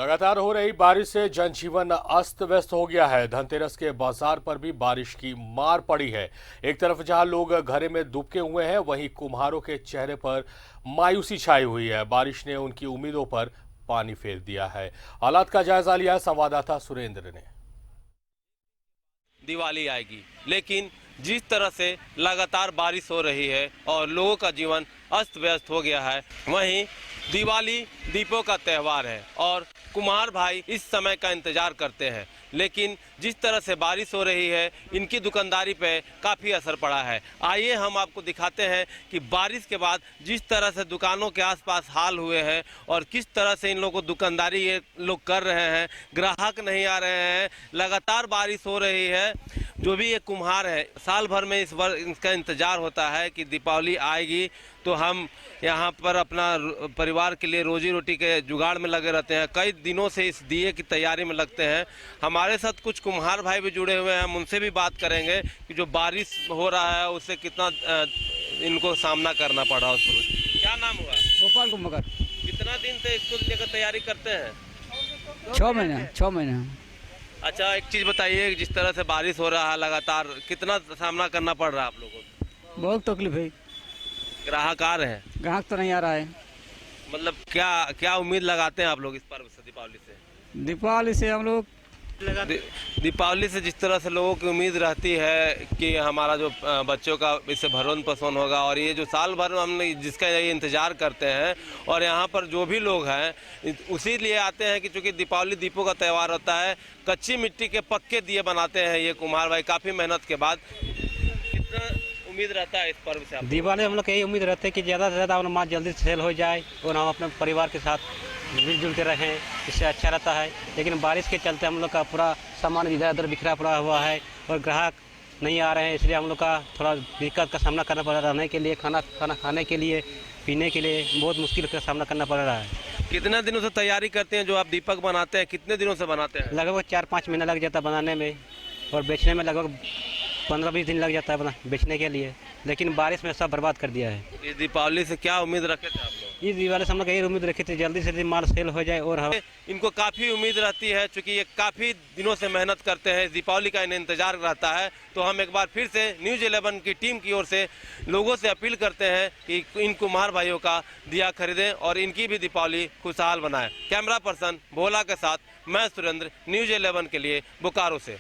लगातार हो रही बारिश से जनजीवन अस्त व्यस्त हो गया है। धनतेरस के बाजार पर भी बारिश की मार पड़ी है। एक तरफ जहां लोग घरे में दुबके हुए हैं, वहीं कुम्हारों के चेहरे पर मायूसी छाई हुई है। बारिश ने उनकी उम्मीदों पर पानी फेर दिया है। हालात का जायजा लिया संवाददाता सुरेंद्र ने। दिवाली आएगी, लेकिन जिस तरह से लगातार बारिश हो रही है और लोगों का जीवन अस्त व्यस्त हो गया है, वहीं दिवाली दीपों का त्यौहार है और कुम्हार भाई इस समय का इंतजार करते हैं। लेकिन जिस तरह से बारिश हो रही है, इनकी दुकानदारी पे काफ़ी असर पड़ा है। आइए हम आपको दिखाते हैं कि बारिश के बाद जिस तरह से दुकानों के आसपास हाल हुए हैं और किस तरह से इन लोगों को दुकानदारी ये लोग कर रहे हैं। ग्राहक नहीं आ रहे हैं, लगातार बारिश हो रही है। जो भी ये कुम्हार है, साल भर में इस बार इसका इंतजार होता है कि दीपावली आएगी तो हम यहाँ पर अपना परिवार के लिए रोजी रोटी के जुगाड़ में लगे रहते हैं। कई दिनों से इस दिए की तैयारी में लगते हैं। हमारे साथ कुछ कुम्हार भाई भी जुड़े हुए हैं, हम उनसे भी बात करेंगे कि जो बारिश हो रहा है उससे कितना इनको सामना करना पड़ा। उस क्या नाम हुआ? गोपाल कुम्हार। कितना दिन से इसको लेकर तैयारी करते हैं? 6 महीने। अच्छा, एक चीज़ बताइए, जिस तरह से बारिश हो रहा है लगातार, कितना सामना करना पड़ रहा है आप लोगों को? बहुत तकलीफ है। ग्राहक आ रहे हैं? ग्राहक तो नहीं आ रहा है। मतलब क्या क्या उम्मीद लगाते हैं आप लोग इस पर्व से, दीपावली से? दीपावली से हम लोग दीपावली से जिस तरह से लोगों की उम्मीद रहती है कि हमारा जो बच्चों का इससे भरण पोषण होगा, और ये जो साल भर हम जिसका ये इंतज़ार करते हैं, और यहाँ पर जो भी लोग हैं उसी लिए आते हैं कि चूँकि दीपावली दीपों का त्यौहार होता है। कच्ची मिट्टी के पक्के दिए बनाते हैं ये कुम्हार भाई काफ़ी मेहनत के बाद। कितना उम्मीद रहता है इस पर्व से? दिवाली हम लोग यही उम्मीद रहते है कि ज़्यादा से ज़्यादा माल जल्दी सेल हो जाए और हम अपने परिवार के साथ मिलजुल के रहें, इससे अच्छा रहता है। लेकिन बारिश के चलते हम लोग का पूरा सामान इधर उधर बिखरा पड़ा हुआ है और ग्राहक नहीं आ रहे हैं, इसलिए हम लोग का थोड़ा दिक्कत का सामना करना पड़ रहा है। रहने के लिए, खाना खाने के लिए, पीने के लिए बहुत मुश्किल का सामना करना पड़ रहा है। कितने दिनों से तैयारी करते हैं? जो आप दीपक बनाते हैं कितने दिनों से बनाते हैं? लगभग 4-5 महीना लग जाता है बनाने में, और बेचने में लगभग 15-20 दिन लग जाता है बेचने के लिए। लेकिन बारिश में सब बर्बाद कर दिया है। इस दीपावली से क्या उम्मीद रखे थे आप लोग? इस दिवाली से हम लोग यही उम्मीद रखे थे जल्दी से जल्दी माल सेल हो जाए। और हम इनको काफ़ी उम्मीद रहती है, चूँकि ये काफ़ी दिनों से मेहनत करते हैं, इस दीपावली का इन्हें इंतजार रहता है। तो हम एक बार फिर से न्यूज़ 11 की टीम की ओर से लोगों से अपील करते हैं कि इन कुम्हार भाइयों का दिया खरीदें और इनकी भी दीपावली खुशहाल बनाएं। कैमरा पर्सन भोला के साथ मैं सुरेंद्र, न्यूज़ 11 के लिए बोकारो से।